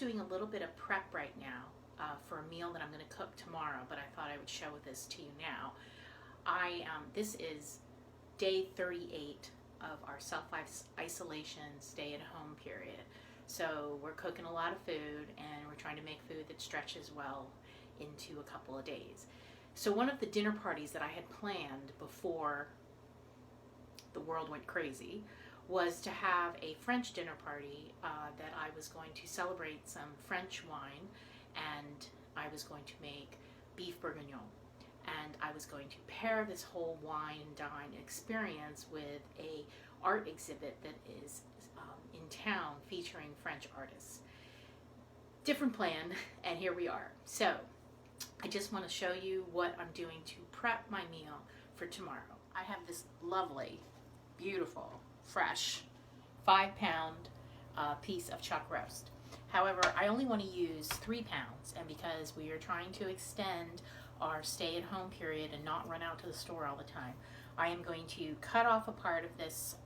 doing a little bit of prep right now for a meal that I'm going to cook tomorrow, but I thought I would show this to you now. This is day 38 of our self-isolation stay-at-home period. So we're cooking a lot of food, and we're trying to make food that stretches well into a couple of days. So one of the dinner parties that I had planned before the world went crazy was to have a French dinner party that I was going to celebrate some French wine, and I was going to make beef bourguignon. And I was going to pair this whole wine and dine experience with a art exhibit that is in town featuring French artists. Different plan, and here we are. So I just want to show you what I'm doing to prep my meal for tomorrow. I have this lovely, beautiful, fresh 5-pound piece of chuck roast. However, I only want to use 3 pounds, and because we are trying to extend our stay-at-home period and not run out to the store all the time, I am going to cut off a part of this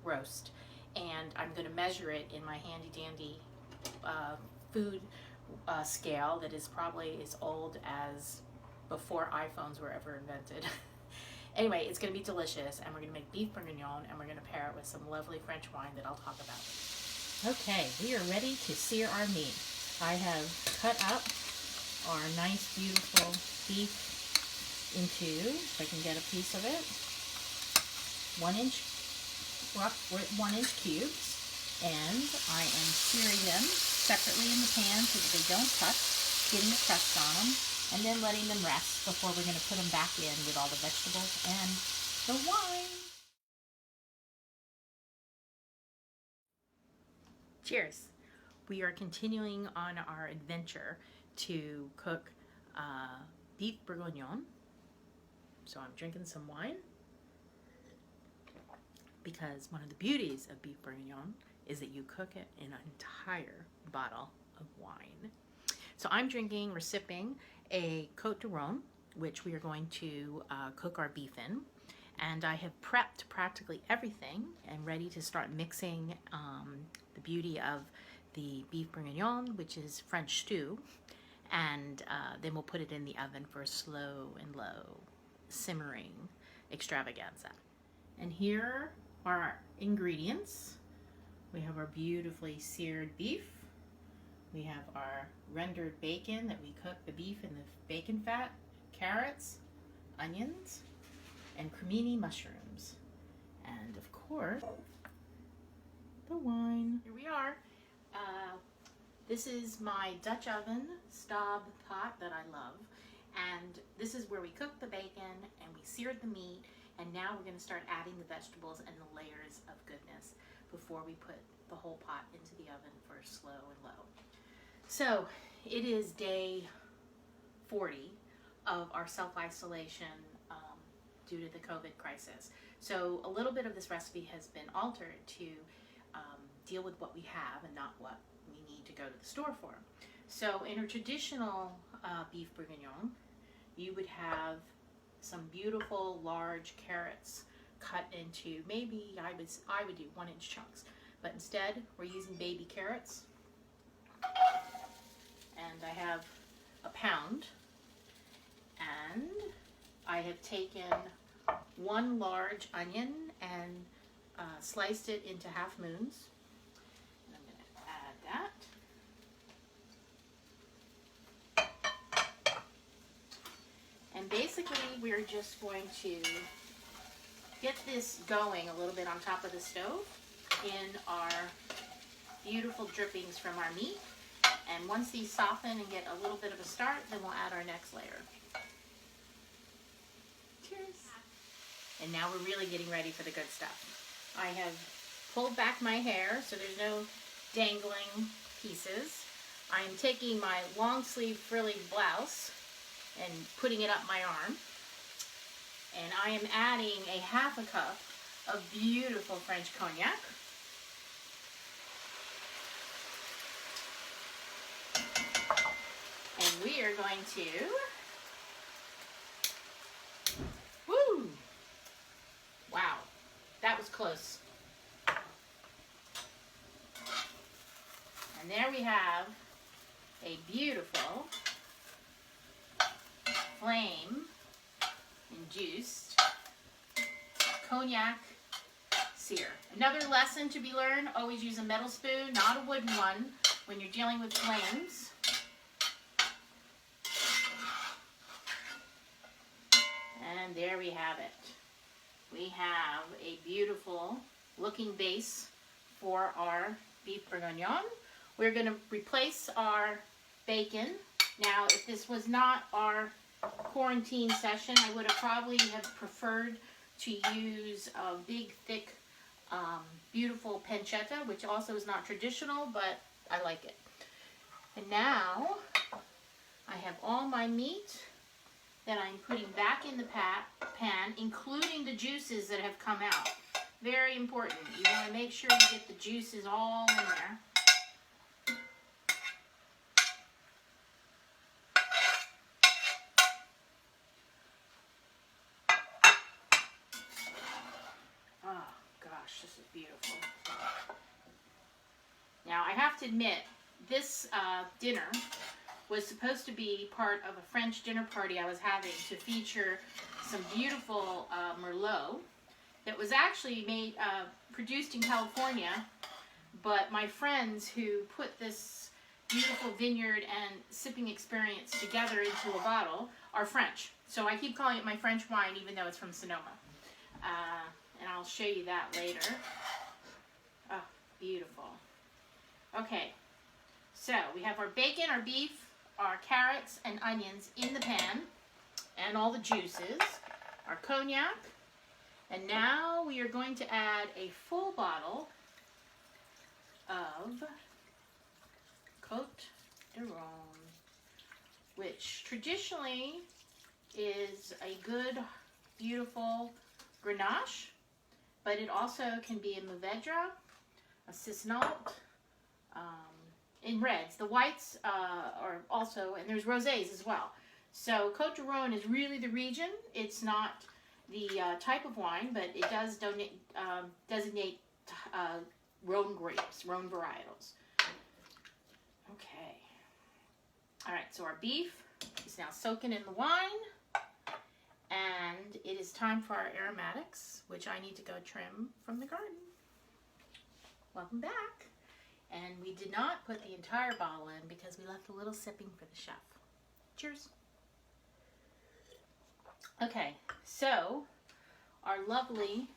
roast, and I'm going to measure it in my handy-dandy food scale that is probably as old as before iPhones were ever invented. Anyway, it's going to be delicious, and we're going to make beef bourguignon, and we're going to pair it with some lovely French wine that I'll talk about. Okay, we are ready to sear our meat. I have cut up our nice, beautiful beef into, if I can get a piece of it, 1-inch cubes, and I am searing them separately in the pan so that they don't touch, getting a crust on them, and then letting them rest before we're going to put them back in with all the vegetables and the wine. Cheers! We are continuing on our adventure to cook beef bourguignon. So I'm drinking some wine, because one of the beauties of beef bourguignon is that you cook it in an entire bottle of wine. So I'm we're sipping a Côte de Rhône, which we are going to cook our beef in. And I have prepped practically everything and ready to start mixing the beauty of the beef bourguignon, which is French stew. And then we'll put it in the oven for a slow and low simmering extravaganza. And here are our ingredients. We have our beautifully seared beef. We have our rendered bacon that we cook the beef in the bacon fat, carrots, onions, and cremini mushrooms. And of course, the wine. Here we are. This is my Dutch oven Staub pot that I love. And this is where we cook the bacon and we seared the meat. And now we're going to start adding the vegetables and the layers of goodness before we put the whole pot into the oven for slow and low. So it is day 40 of our self-isolation due to the COVID crisis. So a little bit of this recipe has been altered to deal with what we have and not what we need to go to the store for. So in a traditional beef bourguignon, you would have some beautiful large carrots cut into, maybe I would do 1-inch chunks, but instead we're using baby carrots. And I have a pound, and I have taken 1 large onion and sliced it into half moons. And I'm going to add that. And basically we're just going to get this going a little bit on top of the stove in our beautiful drippings from our meat. And once these soften and get a little bit of a start, then we'll add our next layer. Cheers. And now we're really getting ready for the good stuff. I have pulled back my hair so there's no dangling pieces. I am taking my long sleeve frilly blouse and putting it up my arm. And I am adding a ½ cup of beautiful French cognac. And we are going to, woo! Wow, that was close. And And there we have a beautiful flame-induced cognac sear. Another lesson to be learned, always use a metal spoon, not a wooden one, when you're dealing with flames. And there we have it. We have a beautiful looking base for our beef bourguignon. We're going to replace our bacon. Now, if this was not our quarantine session, I would have probably preferred to use a big, thick, beautiful pancetta, which also is not traditional, but I like it. And now, I have all my meat that I'm putting back in the pan, including the juices that have come out. Very important. You want to make sure you get the juices all in there. Oh gosh, this is beautiful. Now I have to admit, this dinner was supposed to be part of a French dinner party I was having to feature some beautiful Merlot that was actually produced in California, but my friends who put this beautiful vineyard and sipping experience together into a bottle are French. So I keep calling it my French wine even though it's from Sonoma. And I'll show you that later. Oh, beautiful. Okay, so we have our bacon, our beef, our carrots and onions in the pan, and all the juices, our cognac, and now we are going to add a full bottle of Côte de Rhône, which traditionally is a good, beautiful Grenache, but it also can be a Mourvedre, a Cisnault, in reds. The whites are also, and there's rosés as well. So Côte de Rhône is really the region. It's not the type of wine, but it does designate Rhône grapes, Rhône varietals. Okay. All right, so our beef is now soaking in the wine, and it is time for our aromatics, which I need to go trim from the garden. Welcome back. And we did not put the entire bottle in because we left a little sipping for the chef. Cheers. Okay, so our lovely,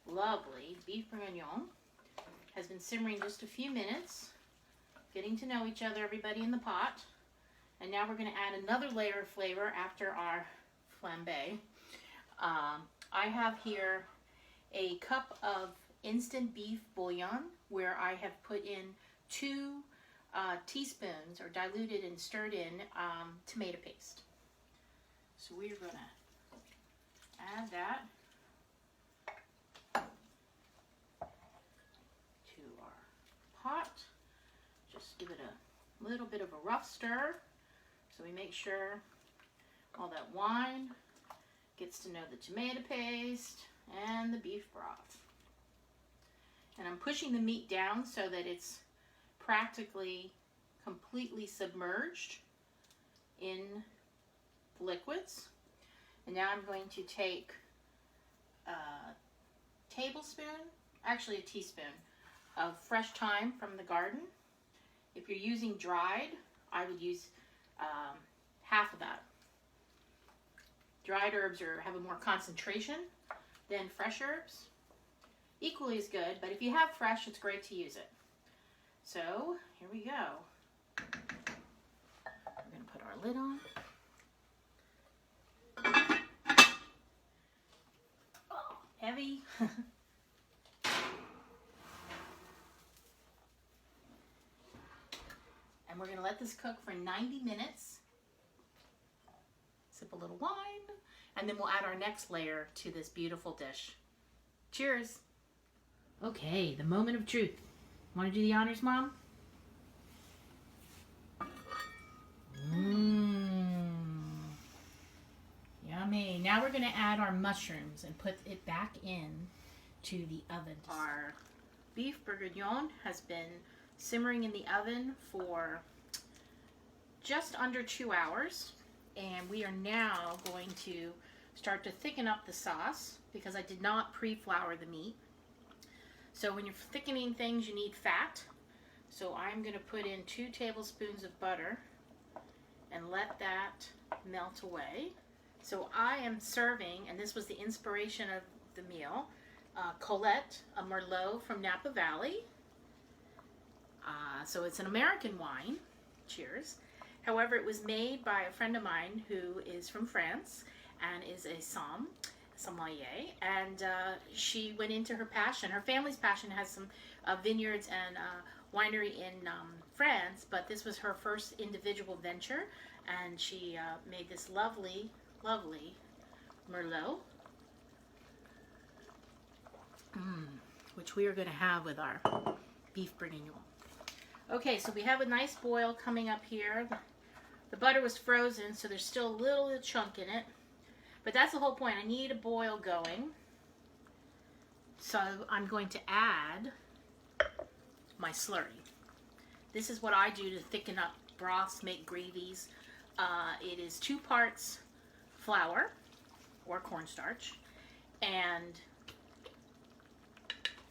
lovely beef bourguignon has been simmering just a few minutes, getting to know each other, everybody in the pot. And now we're going to add another layer of flavor after our flambe. I have here a cup of instant beef bouillon where I have put in 2 teaspoons or diluted and stirred in tomato paste. So we're going to add that to our pot. Just give it a little bit of a rough stir so we make sure all that wine gets to know the tomato paste and the beef broth. And I'm pushing the meat down so that it's practically completely submerged in liquids. And now I'm going to take a tablespoon, actually a teaspoon, of fresh thyme from the garden. If you're using dried, I would use half of that. Dried herbs have a more concentration than fresh herbs. Equally as good, but if you have fresh, it's great to use it. So, here we go. We're going to put our lid on. Oh, heavy. And we're going to let this cook for 90 minutes. Sip a little wine, and then we'll add our next layer to this beautiful dish. Cheers. Okay, the moment of truth. Want to do the honors, Mom? Yummy. Now we're going to add our mushrooms and put it back in to the oven. Our beef bourguignon has been simmering in the oven for just under 2 hours. And we are now going to start to thicken up the sauce because I did not pre-flour the meat. So when you're thickening things, you need fat. So I'm going to put in 2 tablespoons of butter and let that melt away. So I am serving, and this was the inspiration of the meal, Colette, a Merlot from Napa Valley. So it's an American wine. Cheers. However, it was made by a friend of mine who is from France and is a sommelier, and she went into her passion. Her family's passion has some vineyards and winery in France, but this was her first individual venture, and she made this lovely, lovely Merlot, which we are going to have with our beef bourguignon. Okay, so we have a nice boil coming up here. The butter was frozen, so there's still a little chunk in it. But that's the whole point. I need a boil going. So I'm going to add my slurry. This is what I do to thicken up broths, make gravies. It is 2 parts flour or cornstarch and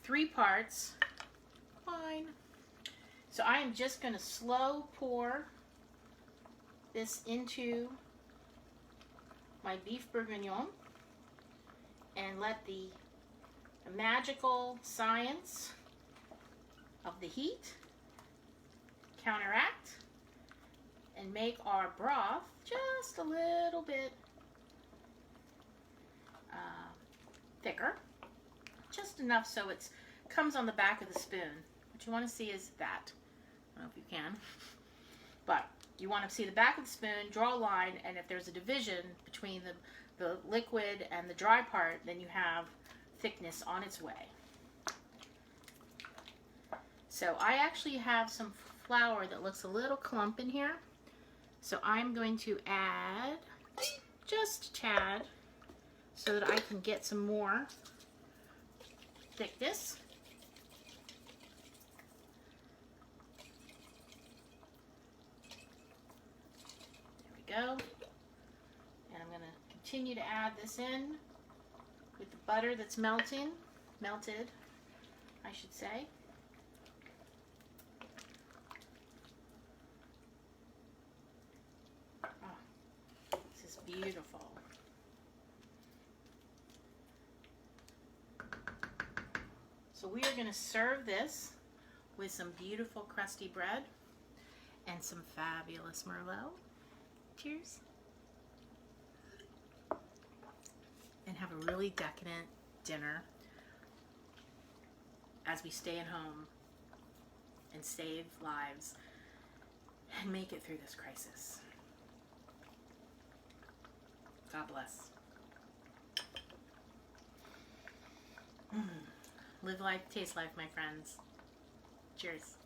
3 parts wine. So I am just going to slow pour this into my beef bourguignon and let the magical science of the heat counteract and make our broth just a little bit thicker, just enough so it comes on the back of the spoon. What you want to see is that. I don't know if you can, but you want to see the back of the spoon, draw a line, and if there's a division between the liquid and the dry part, then you have thickness on its way. So I actually have some flour that looks a little clump in here. So I'm going to add just a tad so that I can get some more thickness. Go. And I'm going to continue to add this in with the butter that's melted, I should say. Oh, this is beautiful. So we are going to serve this with some beautiful crusty bread and some fabulous Merlot. Cheers. And have a really decadent dinner as we stay at home and save lives and make it through this crisis. God bless. Live life, taste life, my friends. Cheers.